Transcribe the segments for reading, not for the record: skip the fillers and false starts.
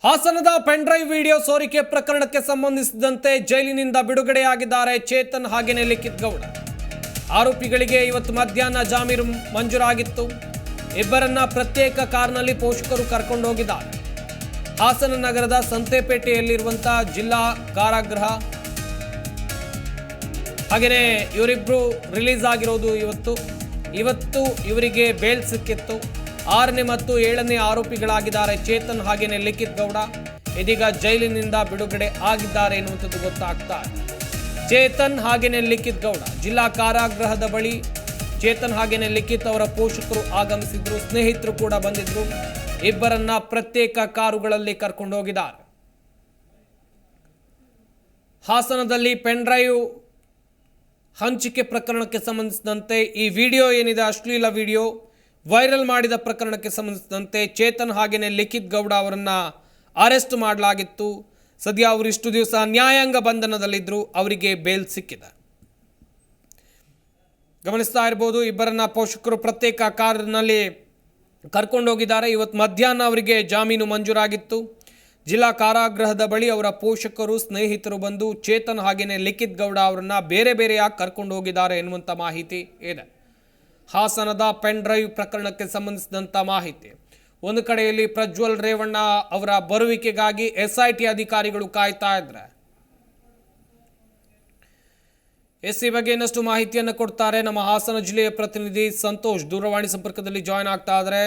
ಹಾಸನದ pen drive video ಸೋರಿಕೆ ಪ್ರಕರಣಕ್ಕೆ ಸಂಬಂಧಿಸಿದಂತೆ ಜೈಲಿನಿಂದ ಬಿಡುಗಡೆಯಾಗಿದ್ದಾರೆ ಚೇತನ್ ಹಾಗೇನೆ ಲಿಖಿತ್ ಗೌಡ. ಆರೋಪಿಗಳಿಗೆ ಇವತ್ತು ಮಧ್ಯಾಹ್ನ ಜಾಮೀನು ಮಂಜೂರಾಗಿತ್ತು. ಇಬ್ಬರನ್ನ ಪ್ರತ್ಯೇಕ ಕಾರ್ನಲ್ಲಿ ಪೋಷಕರು ಕರ್ಕೊಂಡು ಹೋಗಿದ್ದಾರೆ. ಹಾಸನ ನಗರದ ಸಂತೆಪೇಟೆಯಲ್ಲಿರುವಂತಹ ಜಿಲ್ಲಾ ಕಾರಾಗೃಹ. ಹಾಗೇನೆ ಇವರಿಬ್ರು ರಿಲೀಸ್ ಆಗಿರೋದು ಇವತ್ತು ಇವರಿಗೆ ಬೇಲ್ ಸಿಕ್ಕಿತ್ತು. 6ನೇ ಮತ್ತು 7ನೇ ಆರೋಪಿಗಳಾಗಿದ್ದಾರೆ ಚೇತನ್ ಹಾಗೇನೆ ಲಿಖಿತ್ ಗೌಡ. ಇದೀಗ ಜೈಲಿನಿಂದ ಬಿಡುಗಡೆ ಆಗಿದ್ದಾರೆ ಎನ್ನುವಂಥದ್ದು ಗೊತ್ತಾಗ್ತಾ ಇದೆ. ಚೇತನ್ ಹಾಗೇನೆ ಲಿಖಿತ್ ಗೌಡ ಜಿಲ್ಲಾ ಕಾರಾಗೃಹದ ಬಳಿ ಚೇತನ್ ಹಾಗೇನೆ ಲಿಖಿತ್ ಅವರ ಪೋಷಕರು ಆಗಮಿಸಿದ್ರು. ಸ್ನೇಹಿತರು ಕೂಡ ಬಂದಿದ್ರು. ಇಬ್ಬರನ್ನ ಪ್ರತ್ಯೇಕ ಕಾರುಗಳಲ್ಲಿ ಕರ್ಕೊಂಡು ಹೋಗಿದ್ದಾರೆ. ಹಾಸನದಲ್ಲಿ ಪೆನ್ ಡ್ರೈವ್ ಹಂಚಿಕೆ ಪ್ರಕರಣಕ್ಕೆ ಸಂಬಂಧಿಸಿದಂತೆ ಈ ವಿಡಿಯೋ ಏನಿದೆ, ಅಶ್ಲೀಲ ವಿಡಿಯೋ ವೈರಲ್ ಮಾಡಿದ ಪ್ರಕರಣಕ್ಕೆ ಸಂಬಂಧಿಸಿದಂತೆ ಚೇತನ್ ಹಾಗೇನೆ ಲಿಖಿತ್ ಗೌಡ ಅವರನ್ನು ಅರೆಸ್ಟ್ ಮಾಡಲಾಗಿತ್ತು. ಸದ್ಯ ಅವರು ಇಷ್ಟು ದಿವಸ ನ್ಯಾಯಾಂಗ ಬಂಧನದಲ್ಲಿದ್ದರು. ಅವರಿಗೆ ಬೇಲ್ ಸಿಕ್ಕಿದೆ. ಗಮನಿಸ್ತಾ ಇರ್ಬೋದು, ಇಬ್ಬರನ್ನ ಪೋಷಕರು ಪ್ರತ್ಯೇಕ ಕಾರಿನಲ್ಲಿ ಕರ್ಕೊಂಡೋಗಿದ್ದಾರೆ. ಇವತ್ತು ಮಧ್ಯಾಹ್ನ ಅವರಿಗೆ ಜಾಮೀನು ಮಂಜೂರಾಗಿತ್ತು. ಜಿಲ್ಲಾ ಕಾರಾಗೃಹದ ಬಳಿ ಅವರ ಪೋಷಕರು ಸ್ನೇಹಿತರು ಬಂದು ಚೇತನ್ ಹಾಗೇನೆ ಲಿಖಿತ್ ಗೌಡ ಅವರನ್ನ ಬೇರೆ ಬೇರೆಯಾಗಿ ಕರ್ಕೊಂಡು ಹೋಗಿದ್ದಾರೆ ಎನ್ನುವಂಥ ಮಾಹಿತಿ ಇದೆ. ಹಾಸನದ ಪೆನ್ ಡ್ರೈವ್ ಪ್ರಕರಣಕ್ಕೆ ಸಂಬಂಧಿಸಿದಂಥ ಮಾಹಿತಿ. ಒಂದು ಕಡೆಯಲ್ಲಿ ಪ್ರಜ್ವಲ್ ರೇವಣ್ಣ ಅವರ ಬರುವಿಕೆಗಾಗಿ SIT ಅಧಿಕಾರಿಗಳು ಕಾಯ್ತಾ ಇದ್ದಾರೆ. ಈ ಬಗ್ಗೆ ಇನ್ನಷ್ಟು ಮಾಹಿತಿಯನ್ನು ಕೊಡ್ತಾರೆ ನಮ್ಮ ಹಾಸನ ಜಿಲ್ಲೆಯ ಪ್ರತಿನಿಧಿ ಸಂತೋಷ್. ದೂರವಾಣಿ ಸಂಪರ್ಕದಲ್ಲಿ ಜಾಯ್ನ್ ಆಗ್ತಾ ಇದ್ದಾರೆ.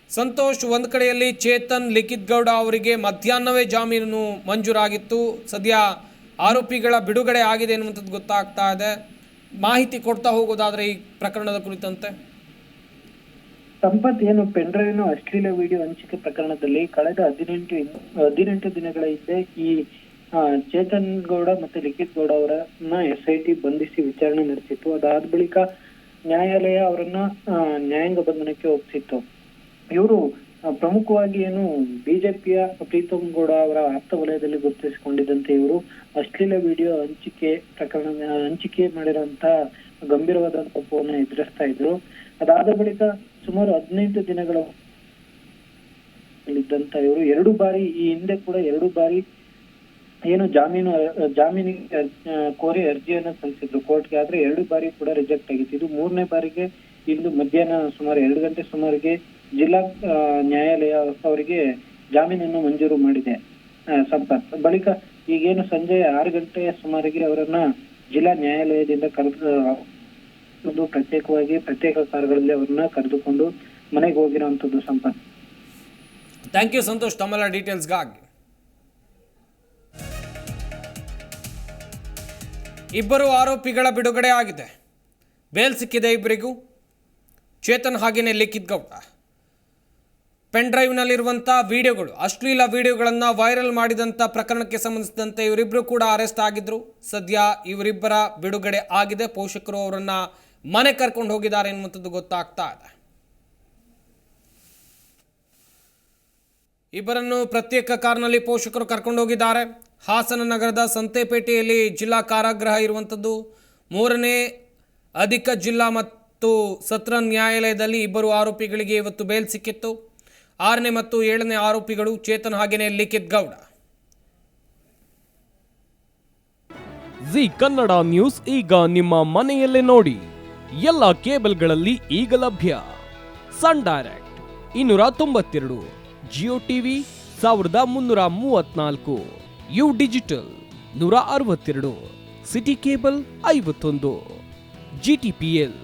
ಸಂತೋಷ್, ಒಂದು ಕಡೆಯಲ್ಲಿ ಚೇತನ್ ಲಿಖಿತ್ ಗೌಡ ಅವರಿಗೆ ಮಧ್ಯಾಹ್ನವೇ ಜಾಮೀನು ಮಂಜೂರಾಗಿತ್ತು. ಸದ್ಯ ಆರೋಪಿಗಳ ಬಿಡುಗಡೆ ಆಗಿದೆ ಎನ್ನುವಂಥದ್ದು ಗೊತ್ತಾಗ್ತಾ ಇದೆ. ಮಾಹಿತಿ ಕೊಡ್ತಾ ಹೋಗೋದಾದ್ರೆ ಈ ಪ್ರಕರಣದ ಕುರಿತಂತೆ. ಸಂಪತ್, ಏನು ಪೆನ್ ಡ್ರೈವ್ ಅಶ್ಲೀಲ ವಿಡಿಯೋ ಹಂಚಿಕೆ ಪ್ರಕರಣದಲ್ಲಿ ಕಳೆದ 18 ದಿನಗಳ ಹಿಂದೆ ಈ ಚೇತನ್ ಗೌಡ ಮತ್ತೆ ಲಿಖಿತ್ ಗೌಡ ಅವರನ್ನ SIT ಬಂಧಿಸಿ ವಿಚಾರಣೆ ನಡೆಸಿತ್ತು. ಅದಾದ ಬಳಿಕ ನ್ಯಾಯಾಲಯ ಅವರನ್ನ ನ್ಯಾಯಾಂಗ ಬಂಧನಕ್ಕೆ ಒಪ್ಪಿಸಿತ್ತು. ಇವರು ಪ್ರಮುಖವಾಗಿ ಏನು ಬಿಜೆಪಿಯ ಪ್ರೀತಮ್ ಗೌಡ ಅವರ ಆಪ್ತ ವಲಯದಲ್ಲಿ ಗುರುತಿಸಿಕೊಂಡಿದ್ದಂತೆ ಇವರು ಅಶ್ಲೀಲ ವಿಡಿಯೋ ಹಂಚಿಕೆ ಮಾಡಿರುವಂತಹ ಗಂಭೀರವಾದ ತಪ್ಪವನ್ನು ಎದುರಿಸ್ತಾ ಇದ್ರು. ಅದಾದ ಬಳಿಕ ಸುಮಾರು 18 ದಿನಗಳ ಇದ್ದಂತ ಇವರು 2 ಬಾರಿ ಈ ಹಿಂದೆ ಕೂಡ 2 ಬಾರಿ ಏನು ಜಾಮೀನಿಗೆ ಕೋರಿ ಅರ್ಜಿಯನ್ನು ಸಲ್ಲಿಸಿದ್ರು ಕೋರ್ಟ್ಗೆ. ಆದ್ರೆ 2 ಬಾರಿ ಕೂಡ ರಿಜೆಕ್ಟ್ ಆಗಿತ್ತು. ಇದು 3ನೇ ಬಾರಿಗೆ ಇಂದು ಮಧ್ಯಾಹ್ನ ಸುಮಾರು 2 ಗಂಟೆ ಸುಮಾರಿಗೆ ಜಿಲ್ಲಾ ನ್ಯಾಯಾಲಯ ಅವರಿಗೆ ಜಾಮೀನನ್ನು ಮಂಜೂರು ಮಾಡಿದೆ ಸಂಪತ್. ಬಳಿಕ ಈಗೇನು ಸಂಜೆ 6 ಗಂಟೆಯ ಸುಮಾರಿಗೆ ಅವರನ್ನ ಜಿಲ್ಲಾ ನ್ಯಾಯಾಲಯದಿಂದ ಕರೆದು ಪ್ರತ್ಯೇಕ ಕಾರುಗಳಲ್ಲಿ ಅವರನ್ನ ಕರೆದುಕೊಂಡು ಮನೆಗೆ ಹೋಗಿರುವಂತದ್ದು ಸಂಪತ್. ಥ್ಯಾಂಕ್ ಯು ಸಂತೋಷ್ ತಮ್ಮೆಲ್ಲ ಡೀಟೇಲ್ಸ್ಗಾಗಿ. ಇಬ್ಬರು ಆರೋಪಿಗಳ ಬಿಡುಗಡೆ ಆಗಿದೆ. ಬೇಲ್ ಸಿಕ್ಕಿದೆ ಇಬ್ಬರಿಗೂ, ಚೇತನ್ ಹಾಗೇನೆ ಲಿಖಿತ್ ಗೌಡ. ಪೆನ್ ಡ್ರೈವ್ನಲ್ಲಿರುವಂಥ ವಿಡಿಯೋಗಳು, ಅಶ್ಲೀಲ ವಿಡಿಯೋಗಳನ್ನು ವೈರಲ್ ಮಾಡಿದಂಥ ಪ್ರಕರಣಕ್ಕೆ ಸಂಬಂಧಿಸಿದಂತೆ ಇವರಿಬ್ಬರು ಕೂಡ ಅರೆಸ್ಟ್ ಆಗಿದ್ರು. ಸದ್ಯ ಇವರಿಬ್ಬರ ಬಿಡುಗಡೆ ಆಗಿದೆ. ಪೋಷಕರು ಅವರನ್ನು ಮನೆ ಕರ್ಕೊಂಡು ಹೋಗಿದ್ದಾರೆ ಎನ್ನುವಂಥದ್ದು ಗೊತ್ತಾಗ್ತಾ ಇದೆ. ಇಬ್ಬರನ್ನು ಪ್ರತ್ಯೇಕ ಕಾರ್ನಲ್ಲಿ ಪೋಷಕರು ಕರ್ಕೊಂಡು ಹೋಗಿದ್ದಾರೆ. ಹಾಸನ ನಗರದ ಸಂತೆಪೇಟೆಯಲ್ಲಿ ಜಿಲ್ಲಾ ಕಾರಾಗೃಹ ಇರುವಂಥದ್ದು. 3ನೇ ಅಧಿಕ ಜಿಲ್ಲಾ ಮತ್ತು ಸತ್ರ ನ್ಯಾಯಾಲಯದಲ್ಲಿ ಇಬ್ಬರು ಆರೋಪಿಗಳಿಗೆ ಇವತ್ತು ಬೇಲ್ ಸಿಕ್ಕಿತ್ತು. 6ನೇ ಮತ್ತು 7ನೇ ಆರೋಪಿಗಳು ಚೇತನ್ ಹಾಗೇನೆ ಲಿಖಿತ್ ಗೌಡ. ಜಿ ಕನ್ನಡ ನ್ಯೂಸ್ ಈಗ ನಿಮ್ಮ ಮನೆಯಲ್ಲೇ ನೋಡಿ. ಎಲ್ಲ ಕೇಬಲ್ಗಳಲ್ಲಿ ಈಗ ಲಭ್ಯ. Sun Direct 292, Jio TV 1334, U digital 162, City cable 51, GTPL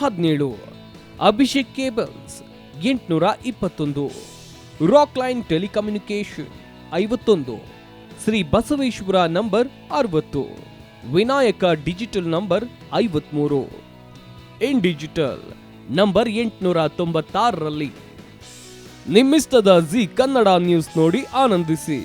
17, Abhishek cables 821, rock line telecommunication 51, Shri Basaveshwara number 60, Vinayaka digital number 53, in digital number 896ರಲ್ಲಿ. ನಿಮ್ಮಿಸ್ತದ ಜಿ ಕನ್ನಡ ನ್ಯೂಸ್ ನೋಡಿ ಆನಂದಿಸಿ.